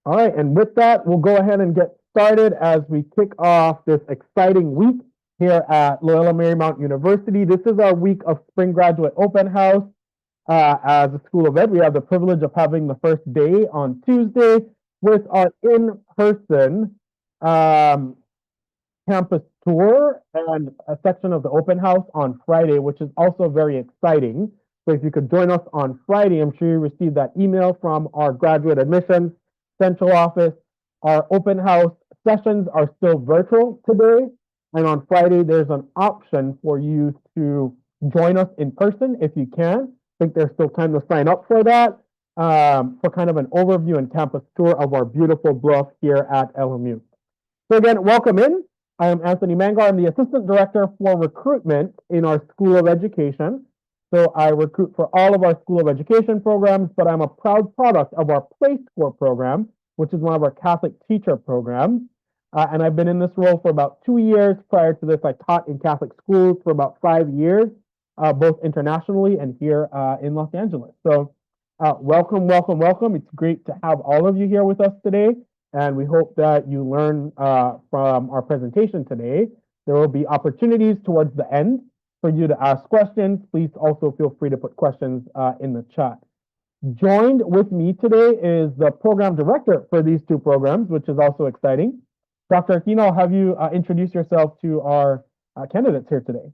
All right, and with that, we'll go ahead and get started as we kick off this exciting week here at Loyola Marymount University. This is our week of Spring Graduate Open House. As a School of Ed, we have the privilege of having the first day on Tuesday with our in-person campus tour and a section of the open house on Friday, which is also very exciting. So if you could join us on Friday, I'm sure you received that email from our graduate admissions central office. Our open house sessions are still virtual today. And on Friday, there's an option for you to join us in person if you can. I think there's still time to sign up for that, for kind of an overview and campus tour of our beautiful bluff here at LMU. So again, welcome in. I am Anthony Mangar. I'm the Assistant Director for Recruitment in our School of Education. So I recruit for all of our School of Education programs, but I'm a proud product of our Place Score program, which is one of our Catholic teacher programs. And I've been in this role for about 2 years. Prior to this, I taught in Catholic schools for about 5 years, both internationally and here in Los Angeles. So welcome, welcome, welcome. It's great to have all of you here with us today. And we hope that you learn from our presentation today. There will be opportunities towards the end for you to ask questions. Please also feel free to put questions in the chat. Joined with me today is the program director for these two programs, which is also exciting. Dr. Aquino, I'll have you introduce yourself to our candidates here today.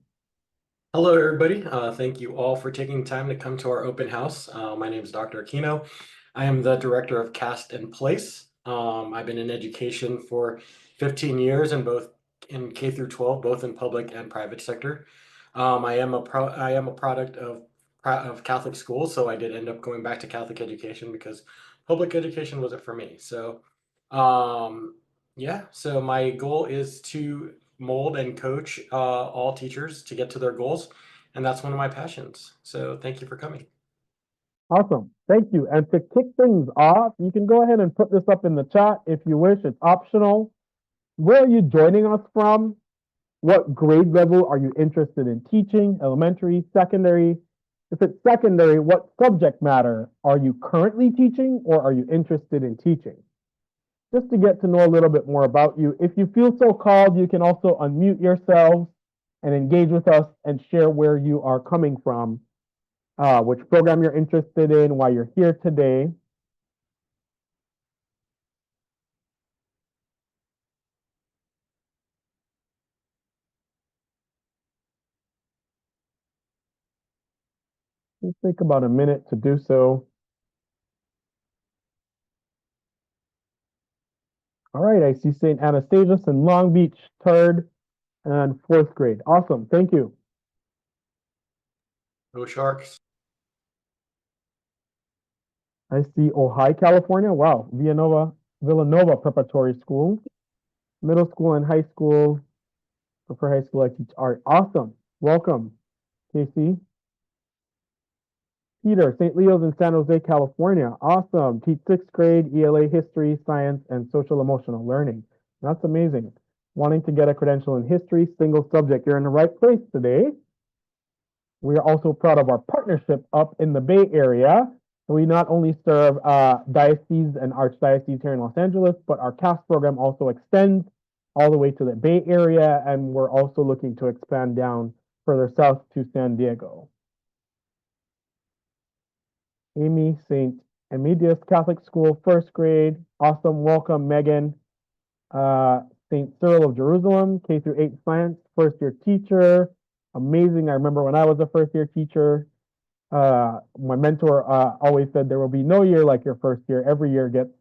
Hello, everybody. Thank you all for taking time to come to our open house. My name is Dr. Aquino. I am the director of Cast and Place. I've been in education for 15 years in K through 12, both in public and private sector. I am a product of Catholic schools, so I did end up going back to Catholic education because public education wasn't for me. So, yeah. So my goal is to mold and coach all teachers to get to their goals, and that's one of my passions. So thank you for coming. Awesome. Thank you. And to kick things off, you can go ahead and put this up in the chat if you wish. It's optional. Where are you joining us from? What grade level are you interested in teaching? Elementary, secondary? If it's secondary, what subject matter are you currently teaching or are you interested in teaching? Just to get to know a little bit more about you. If you feel so called, you can also unmute yourselves and engage with us and share where you are coming from, which program you're interested in, why you're here today. Just take about a minute to do so. All right, I see St. Anastasius in Long Beach, 3rd and 4th grade. Awesome, thank you. Go Sharks. I see Ojai, California. Wow, Villanova Preparatory School. Middle school and high school. For high school, I teach art. Awesome, welcome, Casey. Peter, St. Leo's in San Jose, California. Awesome. Teach 6th grade, ELA history, science, and social emotional learning. That's amazing. Wanting to get a credential in history, single subject. You're in the right place today. We are also proud of our partnership up in the Bay Area. We not only serve dioceses and archdioceses here in Los Angeles, but our CAST program also extends all the way to the Bay Area, and we're also looking to expand down further south to San Diego. Amy, St. Emilius Catholic School, 1st grade. Awesome, welcome, Megan. St. Cyril of Jerusalem, K through 8 science, 1st year teacher. Amazing. I remember when I was a 1st year teacher, my mentor always said there will be no year like your 1st year. Every year gets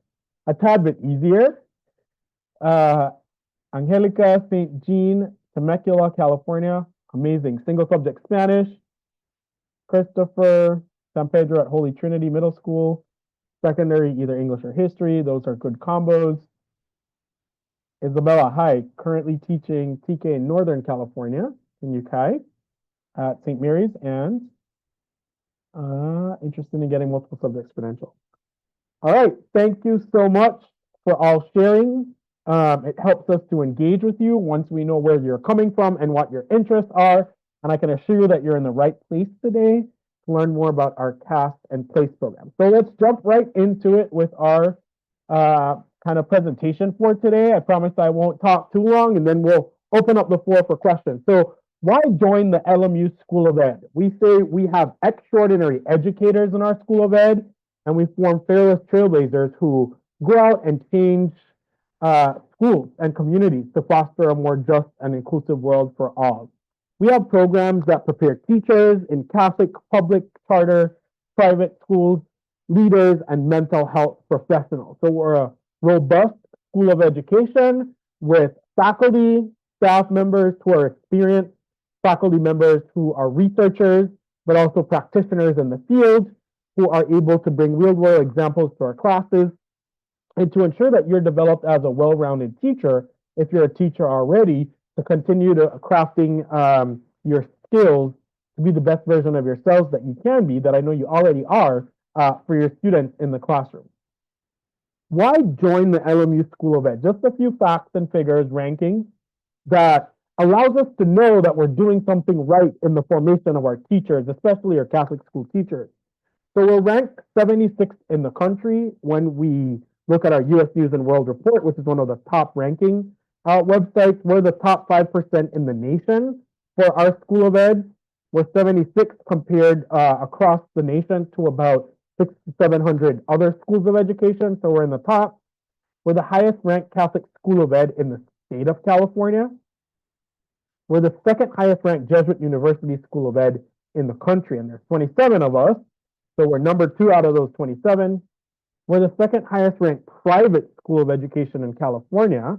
a tad bit easier. Angelica, St. Jean, Temecula, California. Amazing. Single subject Spanish. Christopher, San Pedro at Holy Trinity Middle School. Secondary, either English or history. Those are good combos. Isabella, hi. Currently teaching TK in Northern California in UCI at St. Mary's and interested in getting multiple subjects credential. All right. Thank you so much for all sharing. It helps us to engage with you once we know where you're coming from and what your interests are. And I can assure you that you're in the right place today to learn more about our CAST and PLACE program. So let's jump right into it with our kind of presentation for today. I promise I won't talk too long, and then we'll open up the floor for questions. So why join the LMU School of Ed? We say we have extraordinary educators in our School of Ed, and we form fearless trailblazers who go out and change schools and communities to foster a more just and inclusive world for all. We have programs that prepare teachers in Catholic, public, charter, private schools, leaders, and mental health professionals. So we're a robust school of education with faculty, staff members who are experienced, faculty members who are researchers, but also practitioners in the field who are able to bring real-world examples to our classes and to ensure that you're developed as a well-rounded teacher, if you're a teacher already, to continue to crafting your skills to be the best version of yourselves that you can be, that I know you already are, for your students in the classroom. Why join the LMU School of Ed? Just a few facts and figures, rankings, that allows us to know that we're doing something right in the formation of our teachers, especially our Catholic school teachers. So we're ranked 76th in the country when we look at our US News and World Report, which is one of the top ranking websites. We're the top 5% in the nation for our School of Ed. We're 76th compared across the nation to about 600 to 700 other schools of education. So we're in the top. We're the highest ranked Catholic School of Ed in the state of California. We're the second highest ranked Jesuit University School of Ed in the country, and there's 27 of us. So we're number 2 out of those 27. We're the second highest ranked private school of education in California,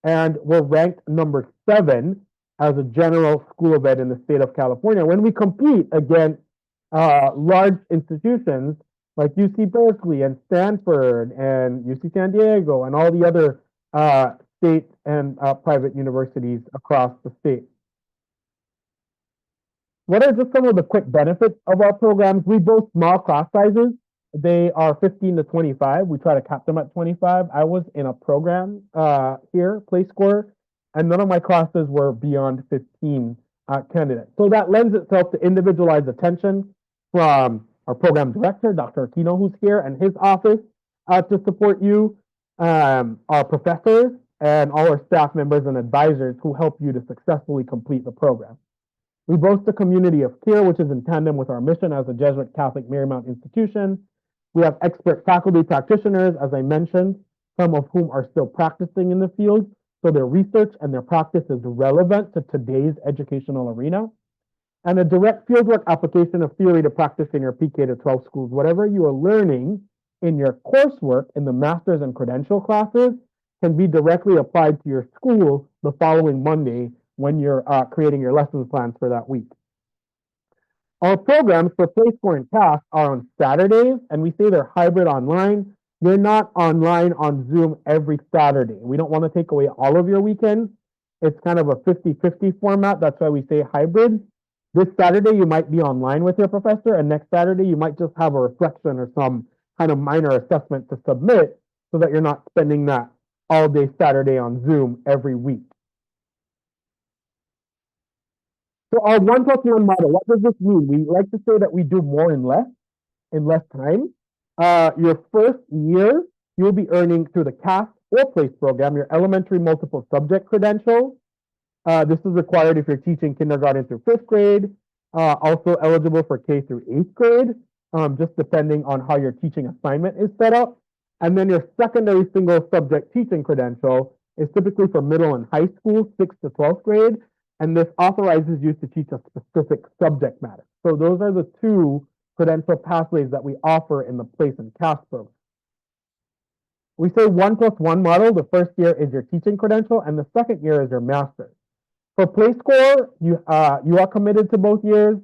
and we're ranked number 7 as a general school of ed in the state of California. When we compete against large institutions like UC Berkeley and Stanford and UC San Diego and all the other state and private universities across the state. What are just some of the quick benefits of our programs? We boast small class sizes. They are 15 to 25. We try to cap them at 25. I was in a program here, Play Score, and none of my classes were beyond 15 candidates. So that lends itself to individualized attention from our program director, Dr. Aquino, who's here, and his office to support you, our professors, and all our staff members and advisors who help you to successfully complete the program. We boast a community of care, which is in tandem with our mission as a Jesuit Catholic Marymount institution. We have expert faculty practitioners, as I mentioned, some of whom are still practicing in the field, so their research and their practice is relevant to today's educational arena. And a direct fieldwork application of theory to practice in your PK to 12 schools. Whatever you are learning in your coursework in the master's and credential classes can be directly applied to your school the following Monday when you're creating your lessons plans for that week. Our programs for Play Score and CAST are on Saturdays, and we say they're hybrid online. You're not online on Zoom every Saturday. We don't want to take away all of your weekends. It's kind of a 50-50 format. That's why we say hybrid. This Saturday, you might be online with your professor, and next Saturday, you might just have a reflection or some kind of minor assessment to submit so that you're not spending that all day Saturday on Zoom every week. So our 1+1 model, what does this mean? We like to say that we do more in less time. Your first year, you'll be earning through the CAST or PLACE program, your elementary multiple subject credential. This is required if you're teaching kindergarten through 5th grade, also eligible for K through 8th grade, just depending on how your teaching assignment is set up. And then your secondary single subject teaching credential is typically for middle and high school, 6th to 12th grade, and this authorizes you to teach a specific subject matter. So those are the 2 credential pathways that we offer in the PLACE and CAST program. We say 1+1 model. The first year is your teaching credential, and the second year is your master's. For Play Score, you are committed to both years.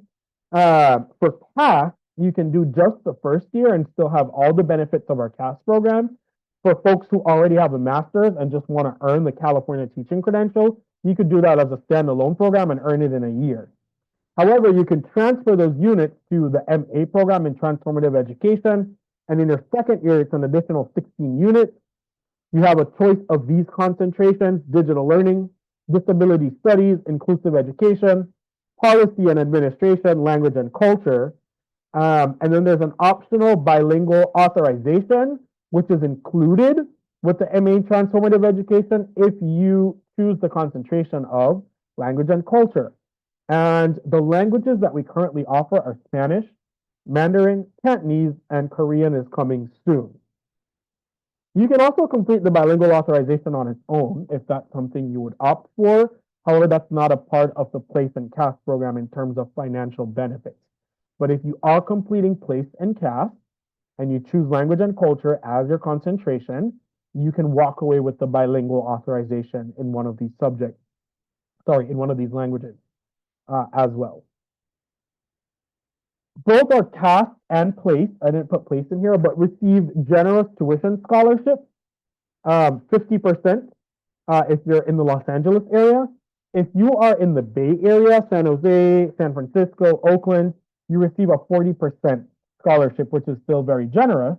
For CAST, you can do just the first year and still have all the benefits of our CAST program. For folks who already have a master's and just want to earn the California teaching credential, you could do that as a standalone program and earn it in a year. However, you can transfer those units to the MA program in transformative education, and in your second year, it's an additional 16 units. You have a choice of these concentrations: digital learning, disability studies, inclusive education, policy and administration, language and culture. And then there's an optional bilingual authorization which is included with the MA in Transformative Education if you choose the concentration of language and culture. And the languages that we currently offer are Spanish, Mandarin, Cantonese, and Korean is coming soon. You can also complete the bilingual authorization on its own if that's something you would opt for. However, that's not a part of the PLACE and CAST program in terms of financial benefits. But if you are completing PLACE and CAST and you choose language and culture as your concentration, you can walk away with the bilingual authorization in one of these subjects, in one of these languages as well. Both are CAST and PLACE. I didn't put PLACE in here, but receive generous tuition scholarships, 50% if you're in the Los Angeles area. If you are in the Bay Area, San Jose, San Francisco, Oakland, you receive a 40% scholarship, which is still very generous.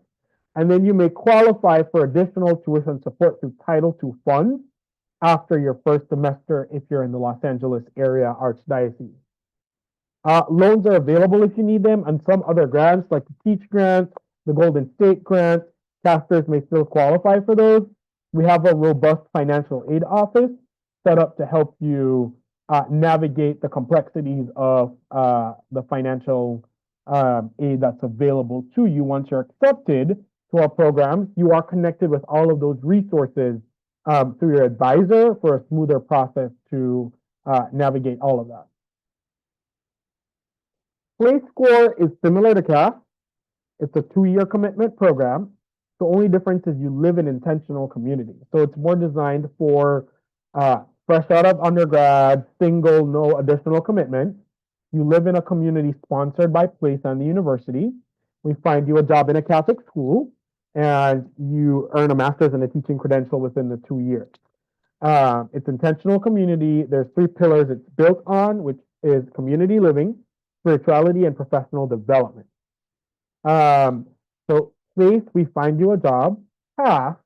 And then you may qualify for additional tuition support through Title II funds after your first semester if you're in the Los Angeles area Archdiocese. Loans are available if you need them, and some other grants like the Teach Grant, the Golden State Grant, casters may still qualify for those. We have a robust financial aid office set up to help you navigate the complexities of the financial aid that's available to you once you're accepted to our programs. You are connected with all of those resources through your advisor for a smoother process to navigate all of that. PLACE score is similar to CAST. It's a 2-year commitment program. The only difference is you live in intentional community. So it's more designed for fresh out of undergrad, single, no additional commitment. You live in a community sponsored by PLACE and the university. We find you a job in a Catholic school, and you earn a master's and a teaching credential within the 2 years. It's intentional community. There's 3 pillars it's built on, which is community living, spirituality, and professional development. So PLACE, we find you a job. CAST,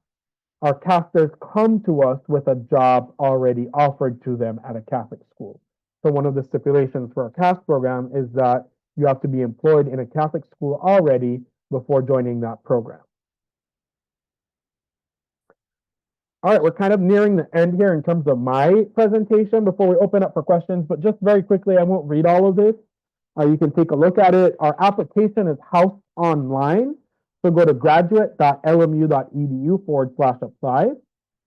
our casters come to us with a job already offered to them at a Catholic school. So one of the stipulations for our CAST program is that you have to be employed in a Catholic school already before joining that program. All right, we're kind of nearing the end here in terms of my presentation before we open up for questions, but just very quickly, I won't read all of this. You can take a look at it. Our application is housed online. So go to graduate.lmu.edu/apply,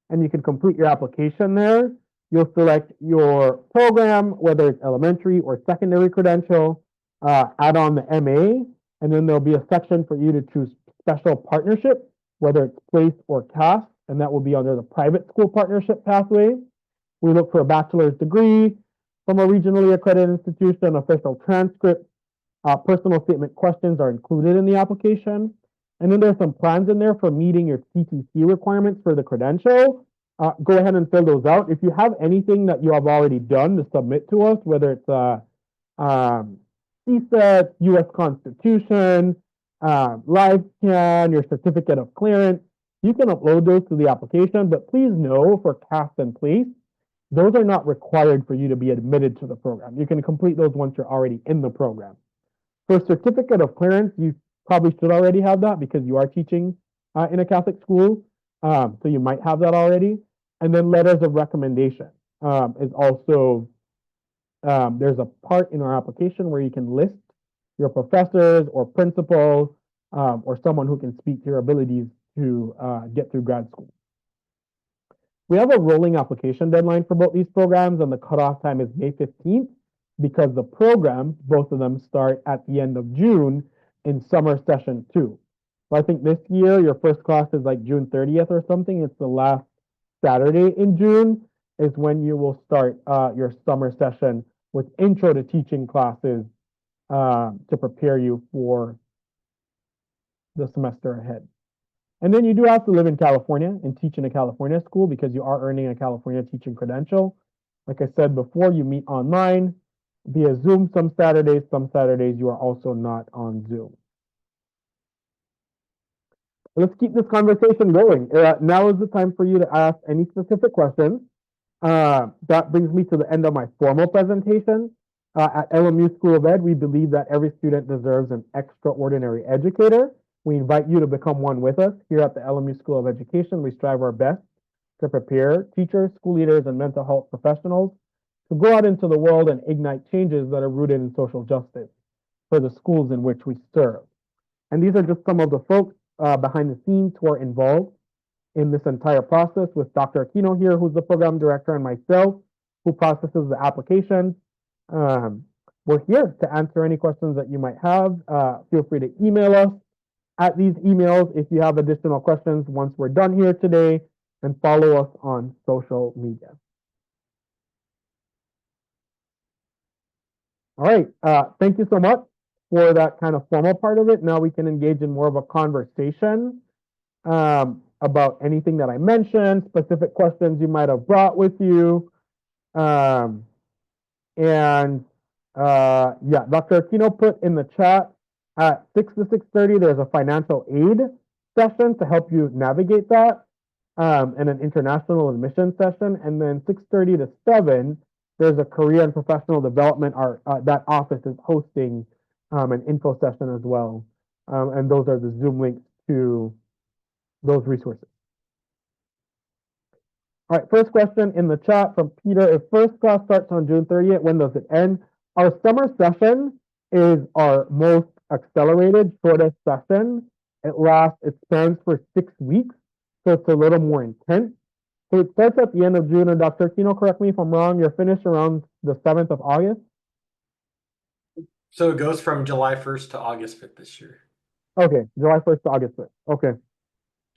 and you can complete your application there. You'll select your program, whether it's elementary or secondary credential, add on the MA, and then there'll be a section for you to choose special partnership, whether it's PLACE or CAST, and that will be under the private school partnership pathway. We look for a bachelor's degree from a regionally accredited institution, official transcript, personal statement questions are included in the application. And then there's some plans in there for meeting your CTC requirements for the credential. Go ahead and fill those out. If you have anything that you have already done to submit to us, whether it's CSET, U.S. Constitution, live scan, your certificate of clearance, you can upload those to the application, but please know for CAST and PLACE, those are not required for you to be admitted to the program. You can complete those once you're already in the program. For certificate of clearance, you probably should already have that because you are teaching in a Catholic school, so you might have that already. And then letters of recommendation is also, there's a part in our application where you can list your professors or principals or someone who can speak to your abilities to get through grad school. We have a rolling application deadline for both these programs, and the cutoff time is May 15th because the programs, both of them, start at the end of June in summer session 2. So I think this year your first class is like June 30th or something. It's the last Saturday in June is when you will start your summer session with intro to teaching classes to prepare you for the semester ahead. And then you do have to live in California and teach in a California school because you are earning a California teaching credential. Like I said before, you meet online via Zoom some Saturdays. Some Saturdays you are also not on Zoom. Let's keep this conversation going. Now is the time for you to ask any specific questions. That brings me to the end of my formal presentation. At LMU School of Ed, we believe that every student deserves an extraordinary educator. We invite you to become one with us. Here at the LMU School of Education, we strive our best to prepare teachers, school leaders, and mental health professionals to go out into the world and ignite changes that are rooted in social justice for the schools in which we serve. And these are just some of the folks behind the scenes who are involved in this entire process, with Dr. Aquino here, who's the program director, and myself, who processes the application. We're here to answer any questions that you might have. Feel free to email us at these emails if you have additional questions once we're done here today, and follow us on social media. All right, thank you so much for that kind of formal part of it. Now we can engage in more of a conversation about anything that I mentioned, specific questions you might have brought with you. Yeah, Dr. Aquino put in the chat at 6 to 6:30, there's a financial aid session to help you navigate that, and an international admission session. And then 6:30 to 7, there's a career and professional development that office is hosting an info session as well. And those are the Zoom links to those resources. All right, first question in the chat from Peter. If first class starts on June 30th, when does it end? Our summer session is our most accelerated, shortest session. It spans for 6 weeks, so it's a little more intense. So it starts at the end of June, and Dr. Kino, correct me if I'm wrong, you're finished around the 7th of August? So it goes from July 1st to August 5th this year. Okay, July 1st to August 5th. Okay.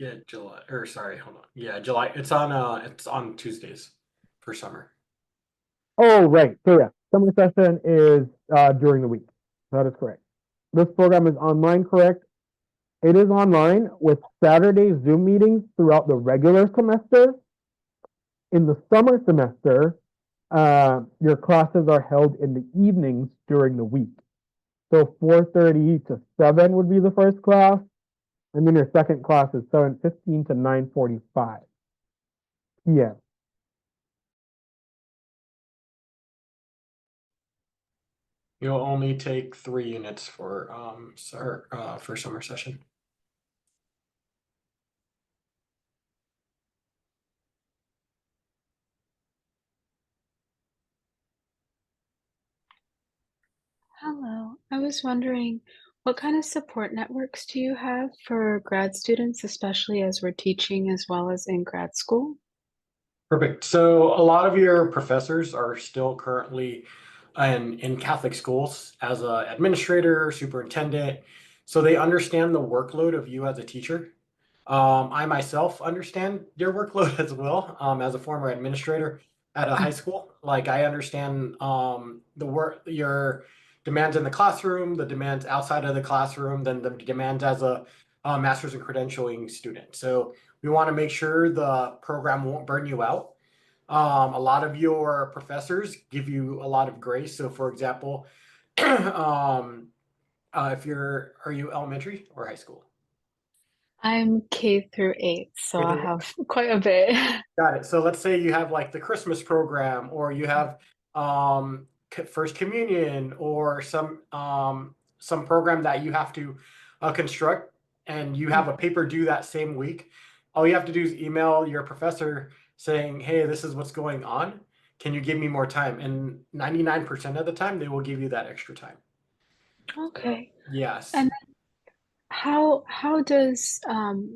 Yeah, July, or sorry, hold on. Yeah, July. It's on Tuesdays for summer. Oh, right. So yeah, summer session is during the week. That is correct. This program is online, correct? It is online with Saturday Zoom meetings throughout the regular semester. In the summer semester, your classes are held in the evenings during the week. So 4:30 to 7 would be the first class, and then your second class is 7:15 to 9:45 p.m. You'll only take 3 units for summer session. Hello, I was wondering, what kind of support networks do you have for grad students, especially as we're teaching as well as in grad school? Perfect. So a lot of your professors are still currently in Catholic schools as an administrator, superintendent, so they understand the workload of you as a teacher. I myself understand your workload as well, as a former administrator at a high school. Like I understand your demands in the classroom, the demands outside of the classroom, then the demands as a master's in credentialing student. So we want to make sure the program won't burn you out. A lot of your professors give you a lot of grace. So for example, are you elementary or high school? I'm K through 8, so K I through have quite a bit. Got it. So let's say you have like the Christmas program, or you have First Communion, or some program that you have to construct, and you have a paper due that same week. All you have to do is email your professor saying, "Hey, this is what's going on. Can you give me more time?" And 99% of the time, they will give you that extra time. Okay. Yes. And how does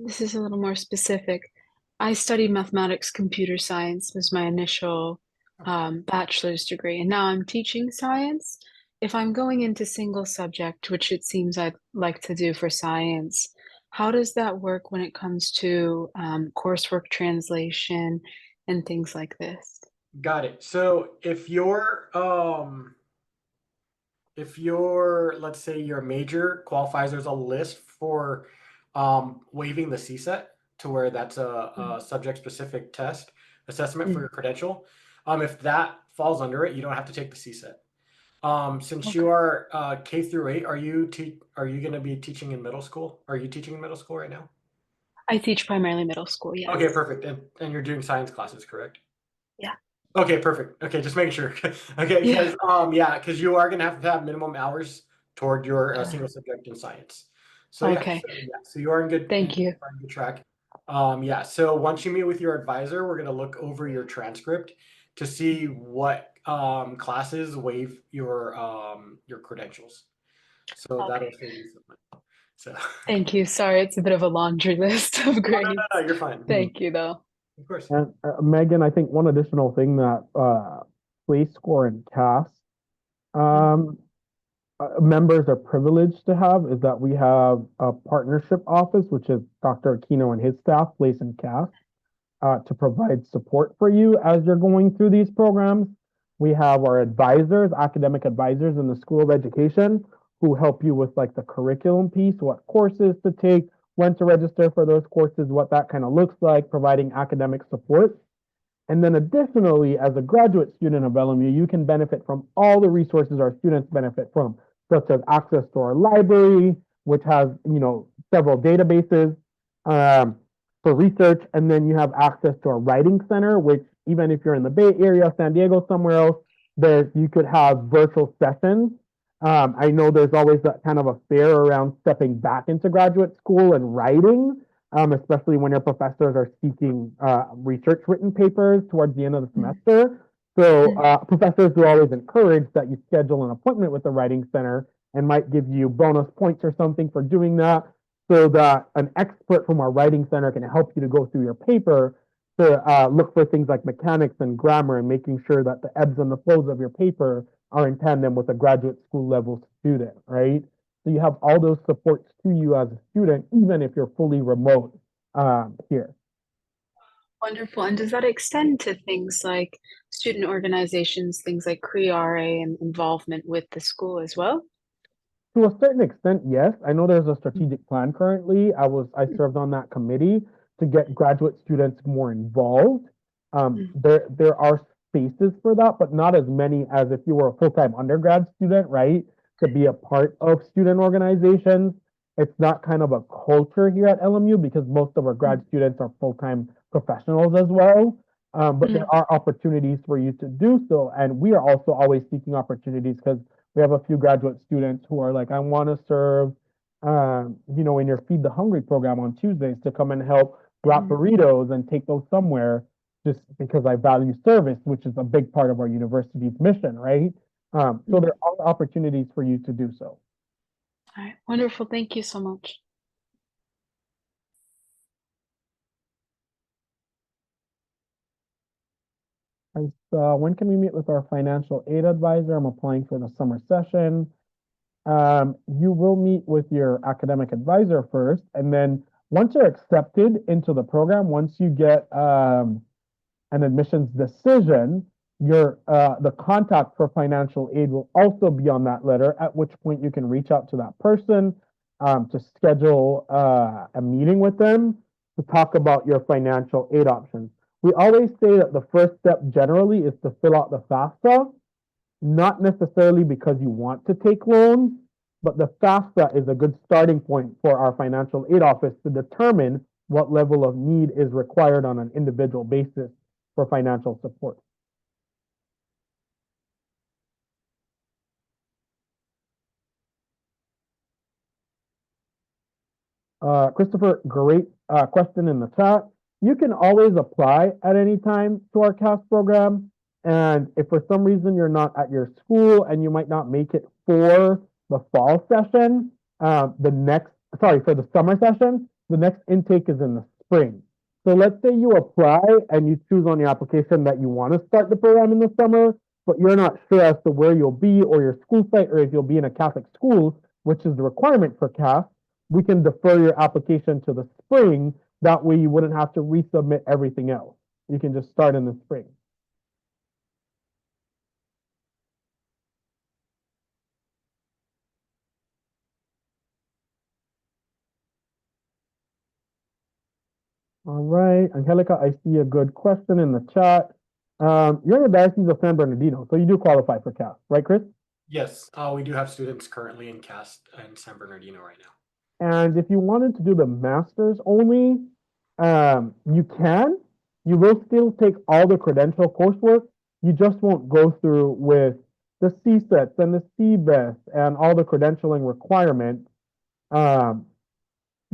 this is a little more specific. I studied mathematics, computer science was my initial bachelor's degree, and now I'm teaching science. If I'm going into single subject, which it seems I'd like to do for science, how does that work when it comes to coursework translation and things like this? Got it. So if your, let's say your major qualifies, there's a list for waiving the CSET, to where that's a subject-specific test assessment for your credential. If that falls under it, you don't have to take the CSET. Since you are K through 8, are you going to be teaching in middle school? Are you teaching in middle school right now? I teach primarily middle school, yes. Okay, perfect. And you're doing science classes, correct? Yeah. Okay, perfect. Okay, just making sure. Okay, Yeah. because because you are gonna have to have minimum hours toward your single subject in science. So Okay. so you are in good, Thank you. on good track. Yeah, so once you meet with your advisor, we're gonna look over your transcript to see what classes waive your credentials. So that'll Okay. save you some money. So Thank you. Sorry, it's a bit of a laundry list of grades. no, you're fine. Thank you, though. Of course. And Megan, I think one additional thing that Play Score and CAS um, members are privileged to have is that we have a partnership office, which is Dr. Aquino and his staff, Place and CAS, to provide support for you as you're going through these programs. We have our advisors, academic advisors in the School of Education, who help you with like the curriculum piece, what courses to take, when to register for those courses, what that kind of looks like, providing academic support. And then additionally, as a graduate student of LMU, you can benefit from all the resources our students benefit from, such as access to our library, which has, several databases for research. And then you have access to our writing center, which even if you're in the Bay Area, San Diego, somewhere else, you could have virtual sessions. I know there's always that kind of a fear around stepping back into graduate school and writing, especially when your professors are seeking research written papers towards the end of the semester. So professors do always encourage that you schedule an appointment with the Writing Center and might give you bonus points or something for doing that, so that an expert from our Writing Center can help you to go through your paper to look for things like mechanics and grammar and making sure that the ebbs and the flows of your paper are in tandem with a graduate school level student, right? So you have all those supports to you as a student, even if you're fully remote here. Wonderful. And does that extend to things like student organizations, things like CRE-RA and involvement with the school as well? To a certain extent, yes. I know there's a strategic plan currently. I served on that committee to get graduate students more involved. There are spaces for that, but not as many as if you were a full-time undergrad student, right? To be a part of student organizations. It's not kind of a culture here at LMU because most of our grad students are full-time professionals as well. But there are opportunities for you to do so. And we are also always seeking opportunities because we have a few graduate students who are like, I want to serve, in your Feed the Hungry program on Tuesdays to come and help wrap burritos and take those somewhere just because I value service, which is a big part of our university's mission, right? So there are opportunities for you to do so. All right. Wonderful. Thank you so much. When can we meet with our financial aid advisor? I'm applying for the summer session. You will meet with your academic advisor first, and then once you're accepted into the program, once you get an admissions decision, the contact for financial aid will also be on that letter, at which point you can reach out to that person to schedule a meeting with them to talk about your financial aid options. We always say that the first step generally is to fill out the FAFSA, not necessarily because you want to take loans, but the FAFSA is a good starting point for our financial aid office to determine what level of need is required on an individual basis for financial support. Christopher, great question in the chat. You can always apply at any time to our CAS program. And if for some reason you're not at your school and you might not make it for the fall session, for the summer session, the next intake is in the spring. So let's say you apply and you choose on your application that you want to start the program in the summer, but you're not sure as to where you'll be or your school site, or if you'll be in a Catholic school, which is the requirement for CAS. We can defer your application to the spring. That way you wouldn't have to resubmit everything else. You can just start in the spring. All right, Angelica, I see a good question in the chat. You're in the Diocese of San Bernardino, so you do qualify for CAS, right, Chris? Yes, we do have students currently in CAS in San Bernardino right now. And if you wanted to do the master's only, you can. You will still take all the credential coursework. You just won't go through with the CSETs and the CBEST and all the credentialing requirements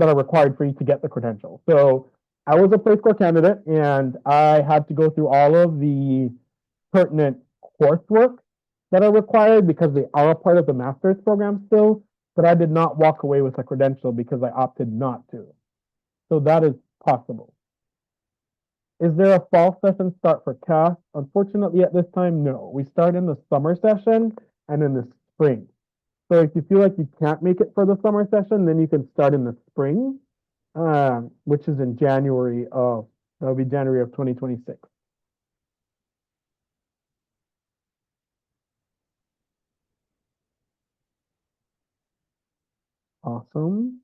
that are required for you to get the credential. So I was a place core candidate, and I had to go through all of the pertinent coursework that are required because they are a part of the master's program still, but I did not walk away with a credential because I opted not to. So that is possible. Is there a fall session start for CAS? Unfortunately, at this time, no. We start in the summer session and in the spring. So if you feel like you can't make it for the summer session, then you can start in the spring, which is in that'll be January of 2026. Awesome.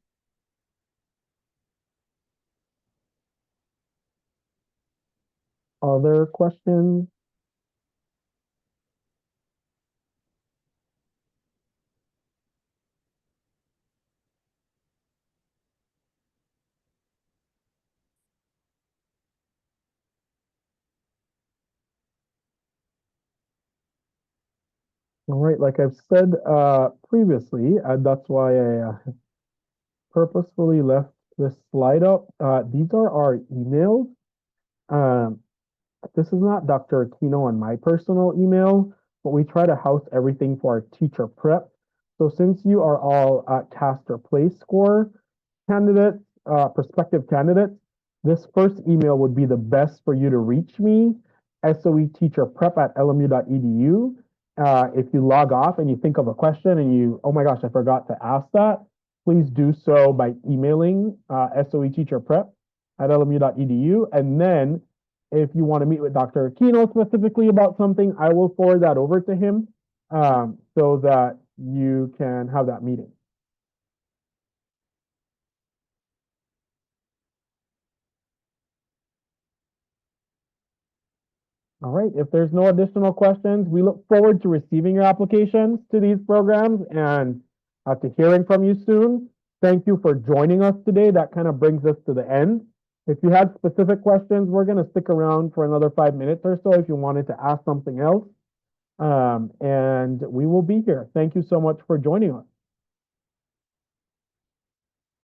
Other questions? All right, like I've said previously, that's why I purposefully left this slide up. These are our emails. This is not Dr. Aquino on my personal email, but we try to house everything for our teacher prep. So since you are all cast or place score candidates, prospective candidates, this first email would be the best for you to reach me, soeteacherprep@lmu.edu. If you log off and you think of a question and you, oh my gosh, I forgot to ask that, please do so by emailing soeteacherprep@lmu.edu. And then if you want to meet with Dr. Aquino specifically about something, I will forward that over to him so that you can have that meeting. All right, if there's no additional questions, we look forward to receiving your applications to these programs and to hearing from you soon. Thank you for joining us today. That kind of brings us to the end. If you had specific questions, we're going to stick around for another 5 minutes or so if you wanted to ask something else. And we will be here. Thank you so much for joining us.